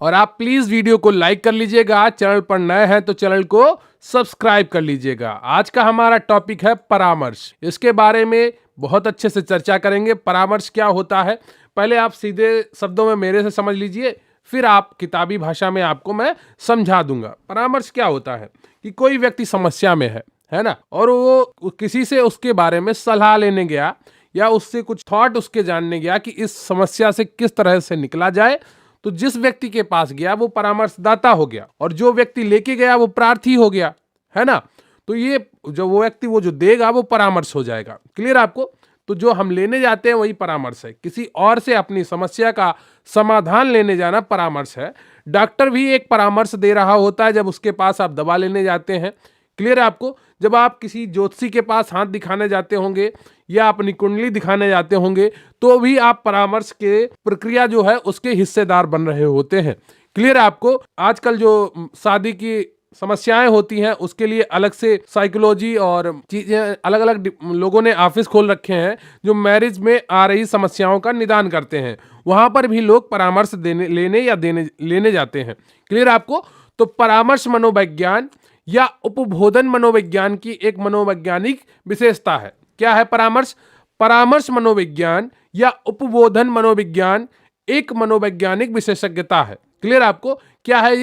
और आप please video को लाइक कर लीजिएगा, चैनल पर नए हैं तो चैनल को सब्सक्राइब कर लीजिएगा। आज का हमारा टॉपिक है परामर्श। इसके बारे में बहुत अच्छे से चर्चा करेंगे। परामर्श क्या होता है, पहले आप सीधे शब्दों में मेरे से समझ लीजिए, फिर आप किताबी भाषा में आपको मैं समझा दूंगा। परामर्श क्या होता है कि कोई व्यक्ति समस्या में है ना, और वो किसी से उसके बारे में सलाह लेने गया या उससे कुछ थॉट उसके जानने गया कि इस समस्या से किस तरह से निकला जाए। तो जिस व्यक्ति के पास गया वो परामर्शदाता हो गया, और जो व्यक्ति लेके गया वो प्रार्थी हो गया, है ना। तो ये जो वो व्यक्ति वो जो देगा वो परामर्श हो जाएगा। क्लियर आपको। तो जो हम लेने जाते हैं वही परामर्श है। किसी और से अपनी समस्या का समाधान लेने जाना परामर्श है। डॉक्टर भी एक परामर्श दे रहा होता है जब उसके पास आप दवा लेने जाते हैं। क्लियर है आपको। जब आप किसी ज्योतिषी के पास हाथ दिखाने जाते होंगे या अपनी कुंडली दिखाने जाते होंगे तो भी आप परामर्श के प्रक्रिया जो है उसके हिस्सेदार बन रहे होते हैं। क्लियर है आपको। आजकल जो शादी की समस्याएं होती हैं उसके लिए अलग से साइकोलॉजी और चीजें अलग अलग लोगों ने ऑफिस खोल रखे हैं जो मैरिज में आ रही समस्याओं का निदान करते हैं। वहां पर भी लोग परामर्श लेने जाते हैं। क्लियर आपको। तो परामर्श मनोविज्ञान या उपबोधन मनोविज्ञान की एक मनोवैज्ञानिक विशेषता है। क्या है परामर्श? परामर्श मनोविज्ञान या उपबोधन मनोविज्ञान एक मनोवैज्ञानिक विशेषज्ञता है। क्लियर आपको। क्या है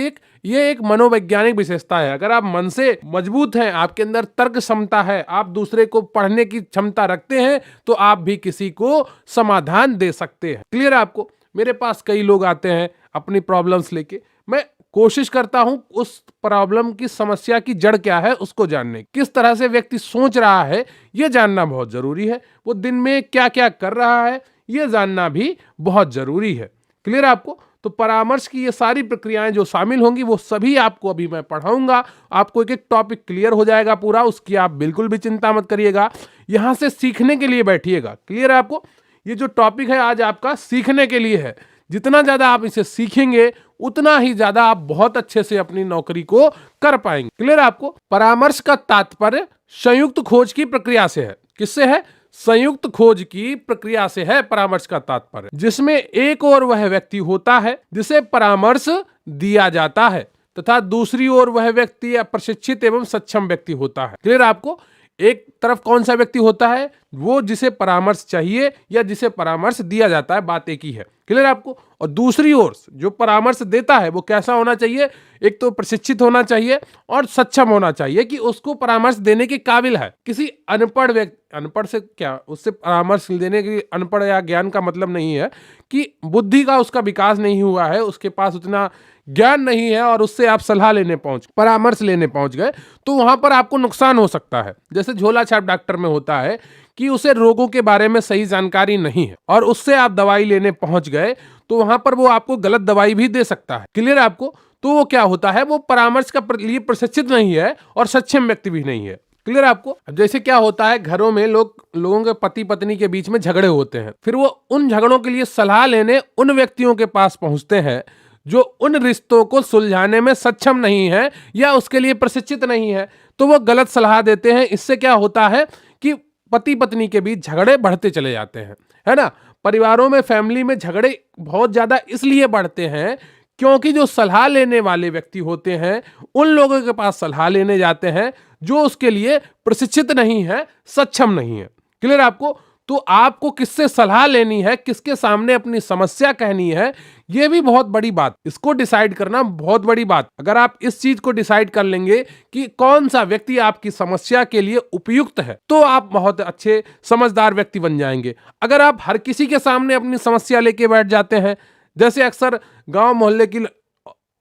ये एक मनोवैज्ञानिक विशेषता है। अगर आप मन से मजबूत हैं, आपके अंदर तर्क क्षमता है, आप दूसरे को पढ़ने की क्षमता रखते हैं, तो आप भी किसी को समाधान दे सकते हैं। क्लियर आपको। मेरे पास कई लोग आते हैं अपनी प्रॉब्लम्स लेके, मैं कोशिश करता हूं उस प्रॉब्लम की समस्या की जड़ क्या है उसको जानने। किस तरह से व्यक्ति सोच रहा है ये जानना बहुत जरूरी है। वो दिन में क्या क्या कर रहा है ये जानना भी बहुत जरूरी है। क्लियर आपको। तो परामर्श की ये सारी प्रक्रियाएं जो शामिल होंगी वो सभी आपको अभी मैं पढ़ाऊंगा। आपको एक एक टॉपिक क्लियर हो जाएगा पूरा, उसकी आप बिल्कुल भी चिंता मत करिएगा। यहां से सीखने के लिए बैठिएगा। क्लियर है आपको। ये जो टॉपिक है आज आपका सीखने के लिए है। जितना ज्यादा आप इसे सीखेंगे उतना ही ज्यादा आप बहुत अच्छे से अपनी नौकरी को कर पाएंगे। क्लियर आपको। परामर्श का तात्पर्य संयुक्त खोज की प्रक्रिया से है। किससे है? संयुक्त खोज की प्रक्रिया से है परामर्श का तात्पर्य, जिसमें एक और वह व्यक्ति होता है जिसे परामर्श दिया जाता है तथा दूसरी ओर वह व्यक्ति या प्रशिक्षित एवं सक्षम व्यक्ति होता है। क्लियर आपको। एक तरफ कौन सा व्यक्ति होता है? वो जिसे परामर्श चाहिए या जिसे परामर्श दिया जाता है, बात एक ही है। क्लियर आपको। और दूसरी ओर जो परामर्श देता है वो कैसा होना चाहिए? एक तो प्रशिक्षित होना चाहिए और सक्षम होना चाहिए कि उसको परामर्श देने के काबिल है। किसी अनपढ़ व्यक्ति, अनपढ़ से क्या, उससे परामर्श देने की अनपढ़ या ज्ञान का मतलब नहीं है कि बुद्धि का उसका विकास नहीं हुआ है, उसके पास उतना ज्ञान नहीं है और उससे आप सलाह लेने परामर्श लेने पहुंच गए तो वहां पर आपको नुकसान हो सकता है। जैसे झोला छाप डॉक्टर में होता है कि उसे रोगों के बारे में सही जानकारी नहीं है और उससे आप दवाई लेने पहुंच गए तो वहां पर वो आपको गलत दवाई भी दे सकता है। क्लियर आपको। तो वो क्या होता है, वो परामर्श का लिए प्रशिक्षित नहीं है और सक्षम व्यक्ति भी नहीं है। क्लियर आपको। जैसे क्या होता है, घरों में लोगों के पति पत्नी के बीच में झगड़े होते हैं, फिर वो उन झगड़ों के लिए सलाह लेने उन व्यक्तियों के पास पहुंचते हैं जो उन रिश्तों को सुलझाने में सक्षम नहीं है या उसके लिए प्रशिक्षित नहीं है, तो वो गलत सलाह देते हैं। इससे क्या होता है कि पति पत्नी के बीच झगड़े बढ़ते चले जाते हैं, है ना। परिवारों में, फैमिली में झगड़े बहुत ज्यादा इसलिए बढ़ते हैं क्योंकि जो सलाह लेने वाले व्यक्ति होते हैं उन लोगों के पास सलाह लेने जाते हैं जो उसके लिए प्रशिक्षित नहीं है, सक्षम नहीं है। क्लियर आपको। तो आपको किससे सलाह लेनी है, किसके सामने अपनी समस्या कहनी है, यह भी बहुत बड़ी बात। इसको डिसाइड करना बहुत बड़ी बात। अगर आप इस चीज को डिसाइड कर लेंगे कि कौन सा व्यक्ति आपकी समस्या के लिए उपयुक्त है तो आप बहुत अच्छे समझदार व्यक्ति बन जाएंगे। अगर आप हर किसी के सामने अपनी समस्या लेके बैठ जाते हैं, जैसे अक्सर गांव मोहल्ले की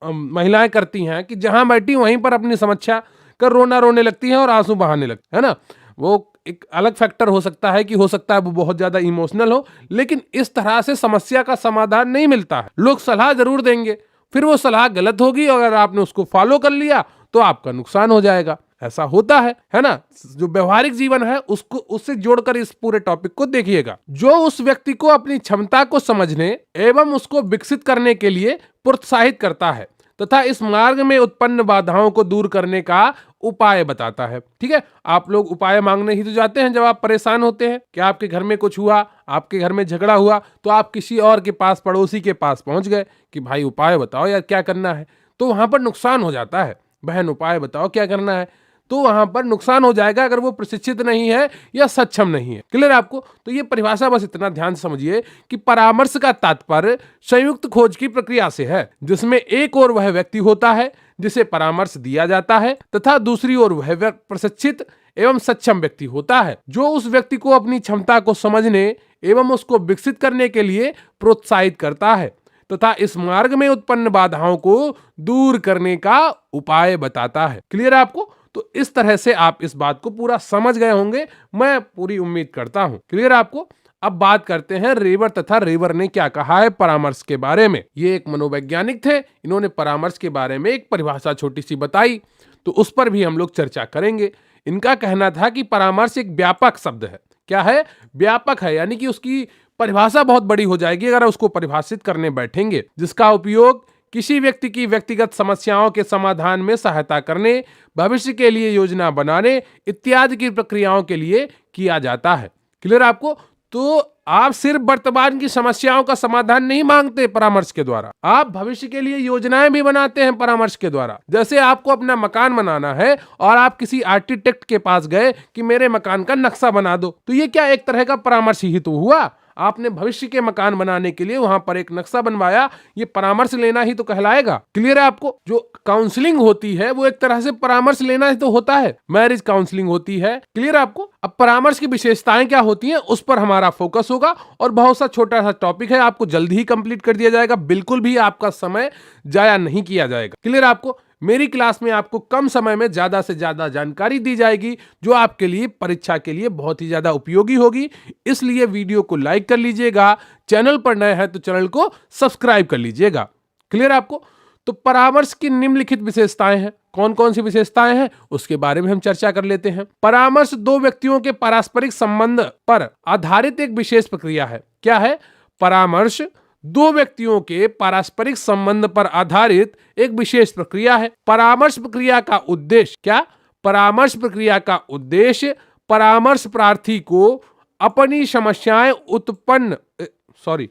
महिलाएं करती हैं कि जहां बैठी वहीं पर अपनी समस्या कर रोने लगती हैं और आंसू बहाने लगती है ना। वो एक अलग फैक्टर हो सकता है कि हो सकता है वो बहुत ज्यादा इमोशनल हो, लेकिन इस तरह से समस्या का समाधान नहीं मिलता है। लोग सलाह जरूर देंगे, फिर वो सलाह गलत होगी और अगर आपने उसको फॉलो कर लिया तो आपका नुकसान हो जाएगा। ऐसा होता है ना। जो व्यवहारिक जीवन है उसको उससे जोड़कर इस पूरे टॉपिक को देखिएगा। जो उस व्यक्ति को अपनी क्षमता को समझने एवं उसको विकसित करने के लिए प्रोत्साहित करता है, तथा इस मार्ग में उत्पन्न बाधाओं को दूर करने का उपाय बताता है। ठीक है, आप लोग उपाय मांगने ही तो जाते हैं जब आप परेशान होते हैं। कि आपके घर में कुछ हुआ, आपके घर में झगड़ा हुआ, तो आप किसी और के पास, पड़ोसी के पास पहुंच गए कि भाई उपाय बताओ यार, क्या करना है। तो वहां पर नुकसान हो जाता है। बहन उपाय बताओ क्या करना है, तो वहां पर नुकसान हो जाएगा अगर वो प्रशिक्षित नहीं है या सक्षम नहीं है। क्लियर आपको? तो ये परिभाषा बस इतना ध्यान से समझिए कि परामर्श का तात्पर्य संयुक्त खोज की प्रक्रिया से है, जिसमें एक और वह व्यक्ति होता है जिसे परामर्श दिया जाता है तथा दूसरी ओर वह प्रशिक्षित एवं सक्षम व्यक्ति होता है जो उस व्यक्ति को अपनी क्षमता को समझने एवं उसको विकसित करने के लिए प्रोत्साहित करता है तथा इस मार्ग में उत्पन्न बाधाओं को दूर करने का उपाय बताता है। क्लियर आपको? तो इस तरह से आप इस बात को पूरा समझ गए होंगे, मैं पूरी उम्मीद करता हूं। क्लियर आपको? अब बात करते हैं रेवर तथा रेवर ने क्या कहा है परामर्श के बारे में। ये एक मनोवैज्ञानिक थे, इन्होंने परामर्श के बारे में एक परिभाषा छोटी सी बताई, तो उस पर भी हम लोग चर्चा करेंगे। इनका कहना था कि परामर्श एक व्यापक शब्द है। क्या है? व्यापक है, यानी कि उसकी परिभाषा बहुत बड़ी हो जाएगी अगर उसको परिभाषित करने बैठेंगे, जिसका उपयोग किसी व्यक्ति की व्यक्तिगत समस्याओं के समाधान में सहायता करने, भविष्य के लिए योजना बनाने इत्यादि की प्रक्रियाओं के लिए किया जाता है। क्लियर आपको? तो आप सिर्फ वर्तमान की समस्याओं का समाधान नहीं मांगते परामर्श के द्वारा, आप भविष्य के लिए योजनाएं भी बनाते हैं परामर्श के द्वारा। जैसे आपको अपना मकान बनाना है और आप किसी आर्किटेक्ट के पास गए कि मेरे मकान का नक्शा बना दो, तो ये क्या एक तरह का परामर्श ही तो हुआ। आपने भविष्य के मकान बनाने के लिए वहां पर एक नक्शा बनवाया, ये परामर्श लेना ही तो कहलाएगा। क्लियर है आपको? जो काउंसलिंग होती है वो एक तरह से परामर्श लेना ही तो होता है, मैरिज काउंसलिंग होती है। क्लियर आपको? अब परामर्श की विशेषताएं क्या होती हैं उस पर हमारा फोकस होगा, और बहुत सा छोटा सा टॉपिक है, आपको जल्दी ही कंप्लीट कर दिया जाएगा, बिल्कुल भी आपका समय जाया नहीं किया जाएगा। क्लियर आपको? मेरी क्लास में आपको कम समय में ज्यादा से ज्यादा जानकारी दी जाएगी जो आपके लिए परीक्षा के लिए बहुत ही ज्यादा उपयोगी होगी। इसलिए वीडियो को लाइक कर लीजिएगा, चैनल पर नए हैं तो चैनल को सब्सक्राइब कर लीजिएगा। क्लियर आपको? तो परामर्श की निम्नलिखित विशेषताएं हैं। कौन कौन सी विशेषताएं हैं उसके बारे में हम चर्चा कर लेते हैं। परामर्श दो व्यक्तियों के पारस्परिक संबंध पर आधारित एक विशेष प्रक्रिया है। क्या है? परामर्श दो व्यक्तियों के पारस्परिक संबंध पर आधारित एक विशेष प्रक्रिया है। परामर्श प्रक्रिया का उद्देश्य क्या? परामर्श प्रक्रिया का उद्देश्य परामर्श प्रार्थी को अपनी समस्याएं उत्पन्न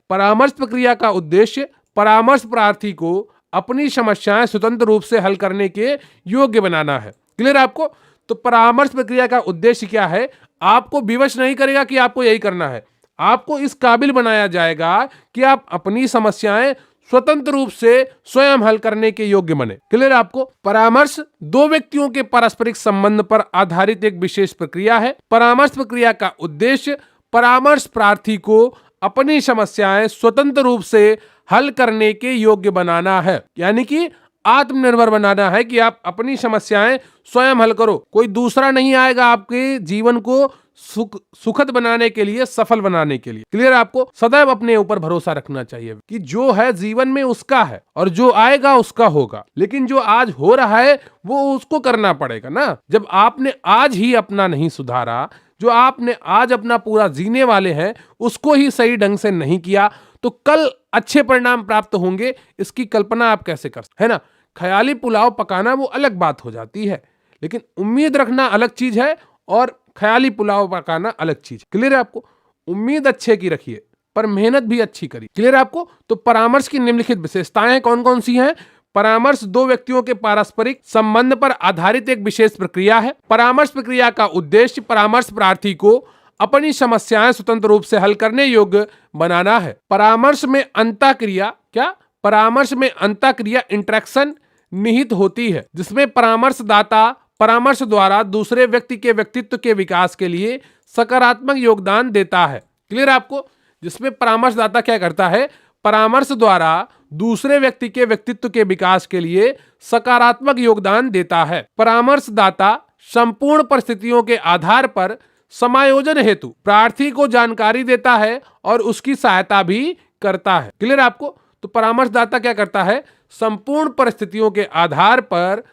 परामर्श प्रक्रिया का उद्देश्य परामर्श प्रार्थी को अपनी समस्याएं स्वतंत्र रूप से हल करने के योग्य बनाना है। क्लियर आपको? तो परामर्श प्रक्रिया का उद्देश्य क्या है? आपको विवश नहीं करेगा कि आपको यही करना है, आपको इस काबिल बनाया जाएगा कि आप अपनी समस्याएं स्वतंत्र रूप से स्वयं हल करने के योग्य बने। क्लियर आपको? परामर्श दो व्यक्तियों के पारस्परिक संबंध पर आधारित एक विशेष प्रक्रिया है। परामर्श प्रक्रिया का उद्देश्य परामर्श प्रार्थी को अपनी समस्याएं स्वतंत्र रूप से हल करने के योग्य बनाना है, यानी कि आत्मनिर्भर बनाना है कि आप अपनी समस्याएं स्वयं हल करो, कोई दूसरा नहीं आएगा आपके जीवन को सुखद बनाने के लिए, सफल बनाने के लिए। क्लियर आपको? सदैव अपने ऊपर भरोसा रखना चाहिए कि जो है जीवन में उसका है और जो आएगा उसका होगा, लेकिन जो आज हो रहा है वो उसको करना पड़ेगा ना। जब आपने आज ही अपना नहीं सुधारा, जो आपने आज अपना पूरा जीने वाले हैं उसको ही सही ढंग से नहीं किया, तो कल अच्छे परिणाम प्राप्त होंगे इसकी कल्पना आप कैसे कर सकते, है ना। ख्याली पुलाव पकाना वो अलग बात हो जाती है, लेकिन उम्मीद रखना अलग चीज है और ख्याली पुलाव पकाना अलग चीज। क्लियर है आपको? उम्मीद अच्छे की रखिए पर मेहनत भी अच्छी करिए। क्लियर है आपको? तो परामर्श की निम्नलिखित विशेषताएं कौन कौन सी हैं? परामर्श दो व्यक्तियों के पारस्परिक संबंध पर आधारित एक विशेष प्रक्रिया है। परामर्श प्रक्रिया का उद्देश्य परामर्श प्रार्थी को अपनी समस्याएं स्वतंत्र रूप से हल करने योग्य बनाना है। परामर्श में अंतःक्रिया क्या? परामर्श में अंतःक्रिया इंटरेक्शन निहित होती है, जिसमें परामर्शदाता परामर्श द्वारा दूसरे व्यक्ति के व्यक्तित्व के विकास के लिए सकारात्मक योगदान देता है। क्लियर आपको? जिसमें परामर्शदाता क्या करता है? परामर्श द्वारा दूसरे व्यक्ति के व्यक्तित्व के विकास के लिए सकारात्मक योगदान देता है। परामर्शदाता संपूर्ण परिस्थितियों के आधार पर समायोजन हेतु प्रार्थी को जानकारी देता है और उसकी सहायता भी करता है। क्लियर आपको? तो परामर्शदाता क्या करता है? संपूर्ण परिस्थितियों के आधार पर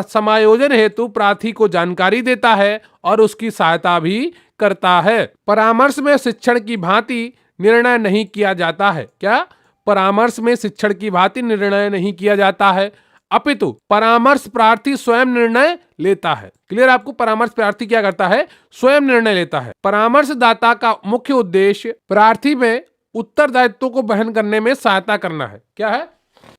समायोजन हेतु प्रार्थी को जानकारी देता है और उसकी सहायता भी करता है। परामर्श में शिक्षण की भांति निर्णय नहीं किया जाता है। क्या? परामर्श में शिक्षण की भांति निर्णय नहीं किया जाता है। अपितु परामर्श प्रार्थी स्वयं निर्णय लेता है। क्लियर आपको? परामर्श प्रार्थी क्या करता है? स्वयं निर्णय लेता है। परामर्शदाता का मुख्य उद्देश्य प्रार्थी में उत्तरदायित्व को वहन करने में सहायता करना है। क्या है?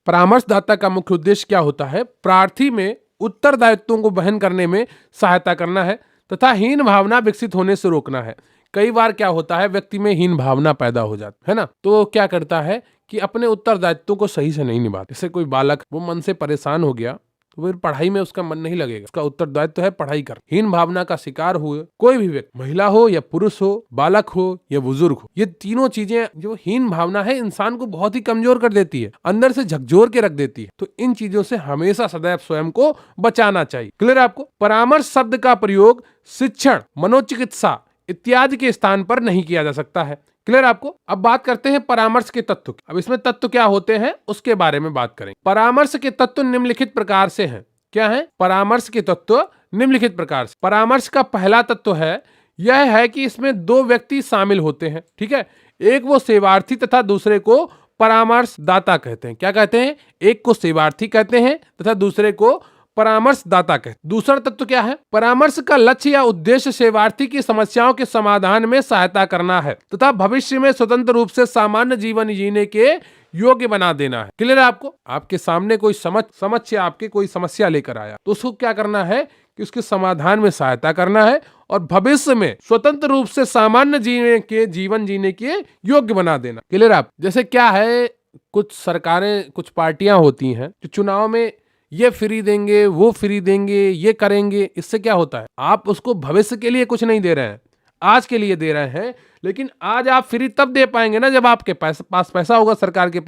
परामर्शदाता का मुख्य उद्देश्य क्या होता है? प्रार्थी में उत्तरदायित्वों को वहन करने में सहायता करना है तथा हीन भावना विकसित होने से रोकना है। कई बार क्या होता है, व्यक्ति में हीन भावना पैदा हो जाती है ना, तो क्या करता है कि अपने उत्तरदायित्वों को सही से नहीं निभाता। जैसे कोई बालक वो मन से परेशान हो गया तो फिर पढ़ाई में उसका मन नहीं लगेगा, उसका उत्तरदायित्व है पढ़ाई कर। हीन भावना का शिकार हुए कोई भी व्यक्ति, महिला हो या पुरुष हो, बालक हो या बुजुर्ग हो, ये तीनों चीजें, जो हीन भावना है इंसान को बहुत ही कमजोर कर देती है, अंदर से झकझोर के रख देती है। तो इन चीजों से हमेशा सदैव स्वयं को बचाना चाहिए। क्लियर आपको? परामर्श शब्द का प्रयोग शिक्षण, मनोचिकित्सा इत्यादि के स्थान पर नहीं किया जा सकता है। क्लियर आपको? अब बात करते हैं परामर्श के तत्व की। अब इसमें तत्व क्या होते हैं उसके बारे में बात करें। परामर्श के तत्व निम्नलिखित प्रकार से हैं। क्या है? परामर्श के तत्व निम्नलिखित प्रकार से। परामर्श का पहला तत्व है, यह है कि इसमें दो व्यक्ति शामिल होते हैं। ठीक है? एक वो सेवार्थी तथा दूसरे को परामर्शदाता कहते हैं। क्या कहते हैं? एक को सेवार्थी कहते हैं तथा दूसरे को परामर्शदाता कहते हैं। दूसरा तत्व क्या है? परामर्श का लक्ष्य या उद्देश्य सेवार्थी की समस्याओं के समाधान में सहायता करना है तथा भविष्य में स्वतंत्र रूप से सामान्य जीवन जीने के योग्य बना देना है। क्लियर है आपको? आपके सामने कोई समस्या, आपके कोई समस्या लेकर आया तो उसको क्या करना है कि उसके समाधान में सहायता करना है और भविष्य में स्वतंत्र रूप से सामान्य जीवन जीने के योग्य बना देना। क्लियर आप? जैसे क्या है, कुछ सरकारें, कुछ पार्टियां होती हैं जो चुनाव में ये फ्री देंगे, वो फ्री देंगे, ये करेंगे। इससे क्या होता है, आप उसको भविष्य के लिए कुछ नहीं दे रहे हैं, आज के लिए दे रहे हैं। लेकिन आज आप फ्री तब दे पाएंगे ना जब आपके पास पैसा होगा। सरकार के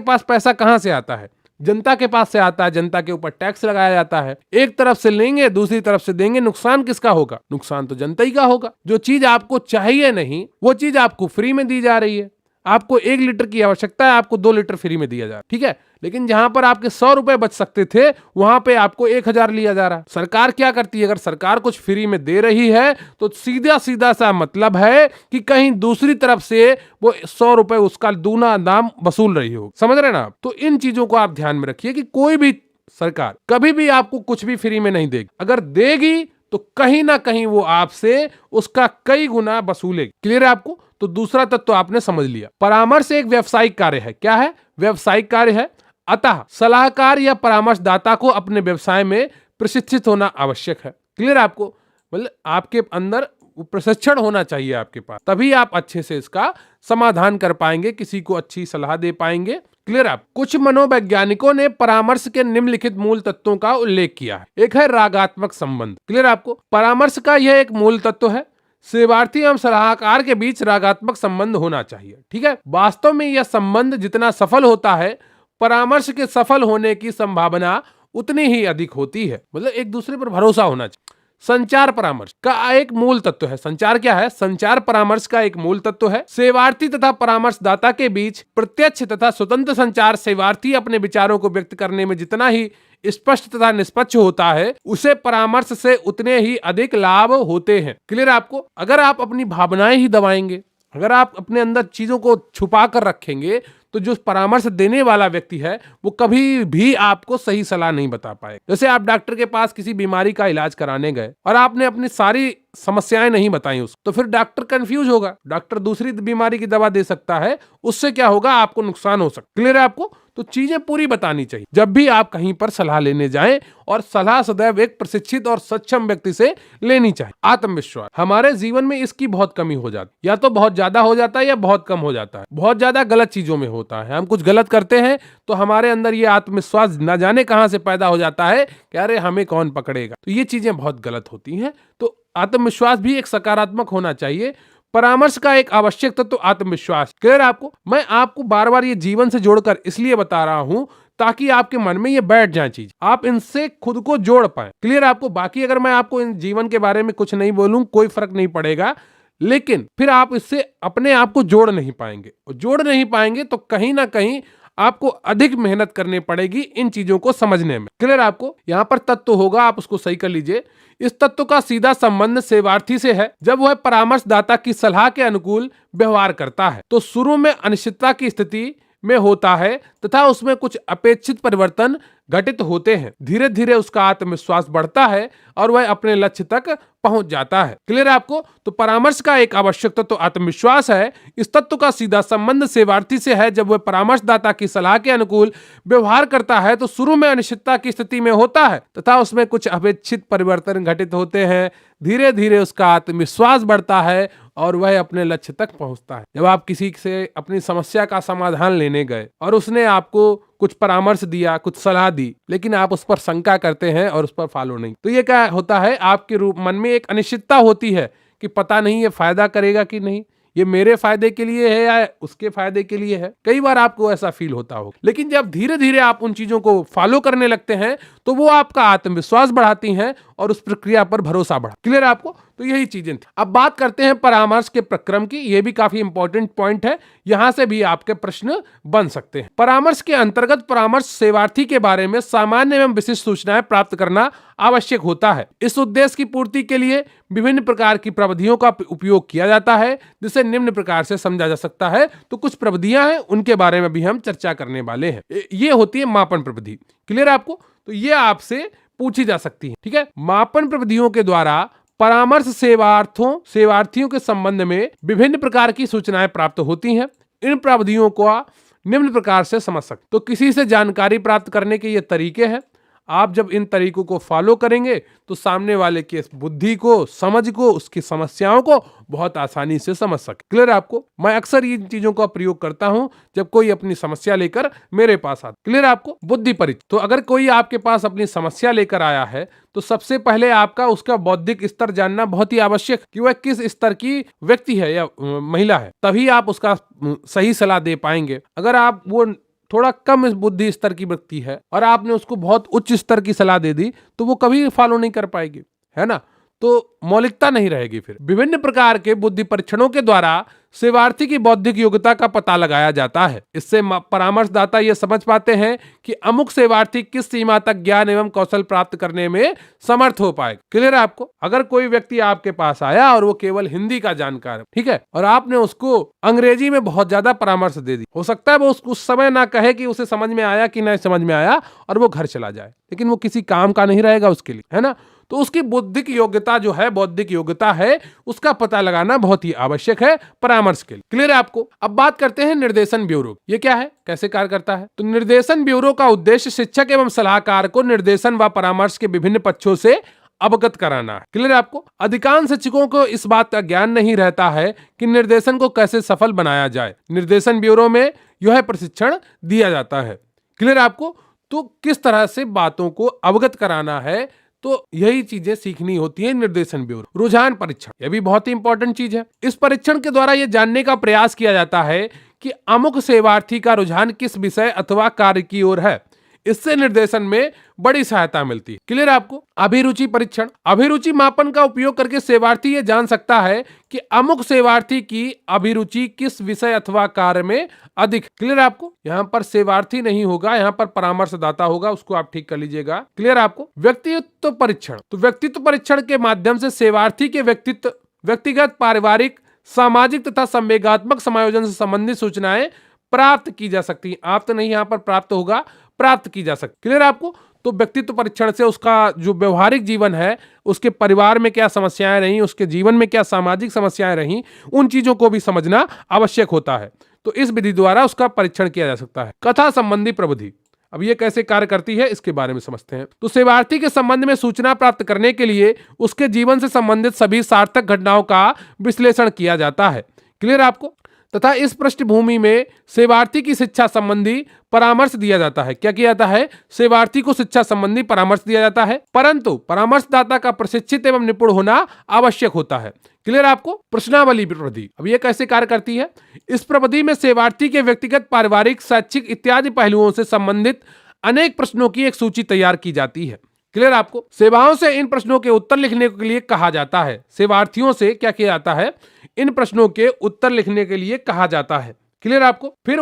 पास पैसा कहां से आता है? जनता के पास से आता है। जनता के ऊपर टैक्स लगाया जाता है। एक तरफ से लेंगे, दूसरी तरफ से देंगे, नुकसान किसका होगा? नुकसान तो जनता ही का होगा। जो चीज आपको चाहिए नहीं वो चीज आपको फ्री में दी जा रही है। आपको 1 लीटर की आवश्यकता है, आपको 2 लीटर फ्री में दिया जा रहा है। ठीक है? लेकिन जहां पर आपके 100 रुपए बच सकते थे वहां पे आपको 1000 लिया जा रहा है। सरकार क्या करती है? अगर सरकार कुछ फ्री में दे रही है तो सीधा सा मतलब है कि कहीं दूसरी तरफ से वो 100 रुपए उसका दूना दाम वसूल रही हो। समझ रहे ना आप? तो इन चीजों को आप ध्यान में रखिए कि कोई भी सरकार कभी भी आपको कुछ भी फ्री में नहीं देगी। अगर देगी तो कहीं ना कहीं वो आपसे उसका कई गुना वसूलेगी। क्लियर है आपको? तो दूसरा तत्व तो आपने समझ लिया। परामर्श एक व्यावसायिक कार्य है। क्या है? व्यावसायिक कार्य है। अतः सलाहकार या परामर्शदाता को अपने व्यवसाय में प्रशिक्षित होना आवश्यक है। क्लियर आपको? मतलब आपके अंदर प्रशिक्षण होना चाहिए आपके पास, तभी आप अच्छे से इसका समाधान कर पाएंगे, किसी को अच्छी सलाह दे पाएंगे। क्लियर आप? कुछ मनोवैज्ञानिकों ने परामर्श के निम्नलिखित मूल तत्वों का उल्लेख किया है। एक है रागात्मक संबंध। क्लियर आपको? परामर्श का यह एक मूल तत्व है। सेवार्थी एवं सलाहकार के बीच रागात्मक संबंध होना चाहिए। ठीक है? वास्तव में यह संबंध जितना सफल होता है, परामर्श के सफल होने की संभावना उतनी ही अधिक होती है। मतलब एक दूसरे पर भरोसा होना चाहिए। संचार परामर्श का एक मूल तत्व है। संचार क्या है? संचार परामर्श का एक मूल तत्व है। सेवार्थी तथा परामर्शदाता के बीच प्रत्यक्ष तथा स्वतंत्र संचार सेवार्थी अपने विचारों को व्यक्त करने में जितना ही स्पष्ट तथा निष्पक्ष होता है, उसे परामर्श से उतने ही अधिक लाभ होते हैं। क्लियर आपको? अगर आप अपनी भावनाएं ही दबाएंगे, अगर आप अपने अंदर चीजों को छुपा कर रखेंगे, तो जो परामर्श देने वाला व्यक्ति है वो कभी भी आपको सही सलाह नहीं बता पाए। जैसे आप डॉक्टर के पास किसी बीमारी का इलाज कराने गए और आपने अपनी सारी समस्याएं नहीं बताई उसको, तो फिर डॉक्टर कंफ्यूज होगा। डॉक्टर दूसरी बीमारी की दवा दे सकता है, उससे क्या होगा? आपको नुकसान हो सकता है। क्लियर है आपको? तो चीजें पूरी बतानी चाहिए जब भी आप कहीं पर सलाह लेने जाएं, और सलाह सदैव एक प्रशिक्षित और सक्षम व्यक्ति से लेनी चाहिए। आत्मविश्वास, हमारे जीवन में इसकी बहुत कमी हो जाती, या तो बहुत ज्यादा हो जाता है या बहुत कम हो जाता है। बहुत ज्यादा गलत चीजों में होता है, हम कुछ गलत करते हैं तो हमारे अंदर ये आत्मविश्वास न जाने कहां से पैदा हो जाता है कि अरे हमें कौन पकड़ेगा। तो ये चीजें बहुत गलत होती हैं। तो आत्मविश्वास भी एक सकारात्मक होना चाहिए। परामर्श का एक आवश्यक तत्व तो आत्मविश्वास। क्लियर आपको? मैं आपको बार बार ये जीवन से जोड़कर इसलिए बता रहा हूं ताकि आपके मन में ये बैठ जाए चीज, आप इनसे खुद को जोड़ पाए। क्लियर आपको? बाकी अगर मैं आपको इन जीवन के बारे में कुछ नहीं बोलूं कोई फर्क नहीं पड़ेगा, लेकिन फिर आप इससे अपने आप को जोड़ नहीं पाएंगे, और जोड़ नहीं पाएंगे तो कहीं ना कहीं आपको अधिक मेहनत करनी पड़ेगी इन चीजों को समझने में। क्लियर आपको? यहां पर तत्व होगा, आप उसको सही कर लीजिए। इस तत्व का सीधा संबंध सेवार्थी से है। जब वह परामर्शदाता की सलाह के अनुकूल व्यवहार करता है तो शुरू में अनिश्चितता की स्थिति में होता है तथा उसमें कुछ अपेक्षित परिवर्तन घटित होते हैं, धीरे धीरे उसका आत्मविश्वास बढ़ता है और वह अपने लक्ष्य तक पहुंच जाता है। क्लियर है आपको? तो परामर्श का एक आवश्यक तत्व तो आत्मविश्वास है। इस तत्व का सीधा संबंध सेवार्थी से है। जब वह परामर्शदाता की सलाह के अनुकूल व्यवहार करता है तो शुरू में अनिश्चितता की स्थिति में होता है तथा उसमें कुछ अपेक्षित परिवर्तन घटित होते हैं। धीरे धीरे उसका आत्मविश्वास बढ़ता है और वह अपने लक्ष्य तक पहुंचता है। जब आप किसी से अपनी समस्या का समाधान लेने गए और उसने आपको कुछ परामर्श दिया, कुछ सलाह दी, लेकिन आप उस पर शंका करते हैं और उस पर फॉलो नहीं, तो ये क्या होता है, आपके रूप मन में एक अनिश्चितता होती है कि पता नहीं ये फायदा करेगा कि नहीं, ये मेरे फायदे के लिए है या उसके फायदे के लिए है। कई बार आपको ऐसा फील होता हो, लेकिन जब धीरे धीरे आप उन चीजों को फॉलो करने लगते हैं तो वो आपका आत्मविश्वास बढ़ाती हैं और उस प्रक्रिया पर भरोसा बढ़ा। क्लियर आपको? तो यही चीजें थी। अब बात करते हैं परामर्श के प्रक्रम की। यह भी काफी इंपॉर्टेंट पॉइंट है, यहां से भी आपके प्रश्न बन सकते हैं। परामर्श के अंतर्गत परामर्श सेवार्थी के बारे में सामान्य एवं विशिष्ट सूचनाएं प्राप्त करना आवश्यक होता है। इस उद्देश्य की पूर्ति के लिए विभिन्न प्रकार की प्रविधियों का उपयोग किया जाता है, जिसे निम्न प्रकार से समझा जा सकता है। तो कुछ प्रविधियां हैं, उनके बारे में भी हम चर्चा करने वाले हैं। ये होती है मापन प्रविधि। क्लियर आपको? तो ये आपसे पूछी जा सकती है। ठीक है, मापन प्रविधियों के द्वारा परामर्श सेवार्थियों के संबंध में विभिन्न प्रकार की सूचनाएं प्राप्त होती हैं। इन प्रविधियों को निम्न प्रकार से समझ सकते। तो किसी से जानकारी प्राप्त करने के ये तरीके हैं। आप जब इन तरीकों को फॉलो करेंगे तो सामने वाले की बुद्धि को, समझ को, उसकी समस्याओं को बहुत आसानी से समझ सके। क्लियर आपको? मैं अक्सर इन चीजों का प्रयोग करता हूं जब कोई अपनी समस्या लेकर मेरे पास आता। क्लियर आपको? बुद्धि परीक्षण। तो अगर कोई आपके पास अपनी समस्या लेकर आया है तो सबसे पहले आपका उसका बौद्धिक स्तर जानना बहुत ही आवश्यक, कि वह किस स्तर की व्यक्ति है या महिला है, तभी आप उसका सही सलाह दे पाएंगे। अगर आप वो थोड़ा कम बुद्धि स्तर की व्यक्ति है और आपने उसको बहुत उच्च स्तर की सलाह दे दी तो वो कभी फॉलो नहीं कर पाएगी, है ना? तो मौलिकता नहीं रहेगी। फिर विभिन्न प्रकार के बुद्धि परीक्षणों के द्वारा सेवार्थी की बौद्धिक योग्यता का पता लगाया जाता है। इससे परामर्शदाता ये समझ पाते हैं कि अमुक सेवार्थी किस सीमा तक ज्ञान एवं कौशल प्राप्त करने में समर्थ हो पाएगा। क्लियर है आपको? अगर कोई व्यक्ति आपके पास आया और वो केवल हिंदी का जानकार है, ठीक है, और आपने उसको अंग्रेजी में बहुत ज्यादा परामर्श दे दी, हो सकता है वो उस समय ना कहे कि उसे समझ में आया कि नहीं समझ में आया और वो घर चला जाए, लेकिन वो किसी काम का नहीं रहेगा उसके लिए, है ना? तो उसकी बौद्धिक योग्यता जो है, बौद्धिक योग्यता है, उसका पता लगाना बहुत ही आवश्यक है परामर्श के लिए। क्लियर है आपको? अब बात करते हैं निर्देशन ब्यूरो। ये क्या है, कैसे कार्य करता है? तो निर्देशन ब्यूरो का उद्देश्य शिक्षक एवं सलाहकार को निर्देशन व परामर्श के विभिन्न पक्षों से अवगत कराना है। क्लियर है आपको? अधिकांश शिक्षकों को इस बात का ज्ञान नहीं रहता है कि निर्देशन को कैसे सफल बनाया जाए। निर्देशन ब्यूरो में यह प्रशिक्षण दिया जाता है। क्लियर है आपको? तो किस तरह से बातों को अवगत कराना है, तो यही चीजें सीखनी होती है निर्देशन ब्यूरो। रुझान परीक्षण, यह भी बहुत ही इंपॉर्टेंट चीज है। इस परीक्षण के द्वारा यह जानने का प्रयास किया जाता है कि अमुक सेवार्थी का रुझान किस विषय अथवा कार्य की ओर है। इससे निर्देशन में बड़ी सहायता मिलती है। क्लियर आपको? अभिरुचि परीक्षण। अभिरुचि मापन का उपयोग करके सेवार्थी ये जान सकता है कि अमुक सेवार्थी की अभिरुचि किस विषय अथवा कार्य में अधिक। क्लियर आपको? यहाँ पर सेवार्थी नहीं होगा, यहाँ पर परामर्शदाता होगा, उसको आप ठीक कर लीजिएगा। क्लियर आपको? व्यक्तित्व परीक्षण। तो व्यक्तित्व परीक्षण के माध्यम से सेवार्थी के व्यक्तिगत, पारिवारिक, सामाजिक तथा संवेगात्मक समायोजन से संबंधित सूचनाएं प्राप्त की जा सकती है। आप तो नहीं, यहाँ पर प्राप्त होगा, प्राप्त की जा सकती। क्लियर आपको? तो व्यक्तित्व परीक्षण से उसका जो व्यवहारिक जीवन है, उसके परिवार में क्या समस्याएं रही, उसके जीवन में क्या सामाजिक समस्याएं रही, उन चीजों को भी समझना आवश्यक होता है। तो इस विधि द्वारा उसका परीक्षण किया जा सकता है। कथा संबंधी प्रविधि। अब ये कैसे कार्य करती है, इसके बारे में समझते हैं। तो सेवार्थी के संबंध में सूचना प्राप्त करने के लिए उसके जीवन से संबंधित सभी सार्थक घटनाओं का विश्लेषण किया जाता है। क्लियर आपको? तथा इस पृष्ठभूमि में सेवार्थी की शिक्षा संबंधी परामर्श दिया जाता है। क्या किया जाता है? सेवार्थी को शिक्षा संबंधी परामर्श दिया जाता है, परंतु परामर्शदाता का प्रशिक्षित एवं निपुण होना आवश्यक होता है। क्लियर आपको? प्रश्नावली प्रविधि। अब ये कैसे कार्य करती है? इस प्रविधि में सेवार्थी के व्यक्तिगत, पारिवारिक, शैक्षिक इत्यादि पहलुओं से संबंधित अनेक प्रश्नों की एक सूची तैयार की जाती है। क्लियर आपको? सेवाओं से इन प्रश्नों के उत्तर लिखने के लिए कहा जाता है। सेवार्थियों से क्या किया जाता है? इन प्रश्नों के उत्तर लिखने के लिए कहा जाता है। क्लियर आपको? फिर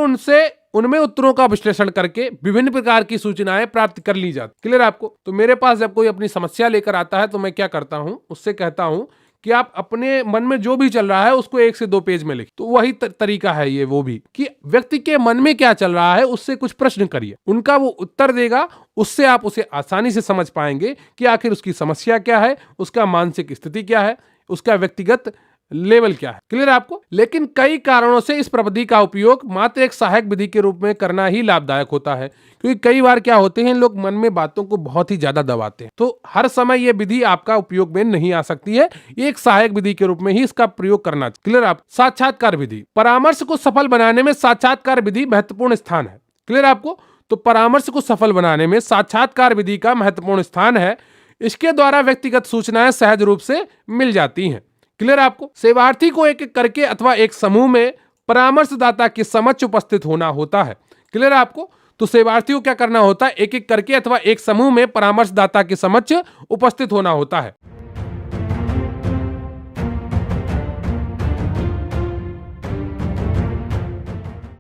उनमें उत्तरों का विश्लेषण करके विभिन्न प्रकार की सूचनाएं प्राप्त कर ली जाती। क्लियर आपको? तो मेरे पास जब कोई अपनी समस्या लेकर आता है तो मैं क्या करता हूं, उससे कहता हूं कि आप अपने मन में जो भी चल रहा है उसको 1 से 2 पेज में लिखिए। तो वही तरीका है ये वो भी, कि व्यक्ति के मन में क्या चल रहा है उससे कुछ प्रश्न करिए, उनका वो उत्तर देगा, उससे आप उसे आसानी से समझ पाएंगे कि आखिर उसकी समस्या क्या है, उसका मानसिक स्थिति क्या है, उसका व्यक्तिगत लेवल क्या है। क्लियर है आपको? लेकिन कई कारणों से इस प्रविधि का उपयोग मात्र एक सहायक विधि के रूप में करना ही लाभदायक होता है, क्योंकि कई बार क्या होते हैं, लोग मन में बातों को बहुत ही ज्यादा दबाते हैं, तो हर समय ये विधि आपका उपयोग में नहीं आ सकती है। ये एक सहायक विधि के रूप में ही इसका प्रयोग करना चाहिए। क्लियर? आप साक्षात्कार विधि, परामर्श को सफल बनाने में साक्षात्कार विधि महत्वपूर्ण स्थान है। क्लियर आपको? तो परामर्श को सफल बनाने में साक्षात्कार विधि का महत्वपूर्ण स्थान है। इसके द्वारा व्यक्तिगत सूचनाएं सहज रूप से मिल जाती हैं। क्लियर आपको? सेवार्थी को एक एक करके अथवा एक समूह में परामर्शदाता के समक्ष उपस्थित होना होता है। क्लियर आपको? तो सेवार्थी को क्या करना होता है, एक एक करके अथवा एक समूह में परामर्शदाता के समक्ष उपस्थित होना होता है।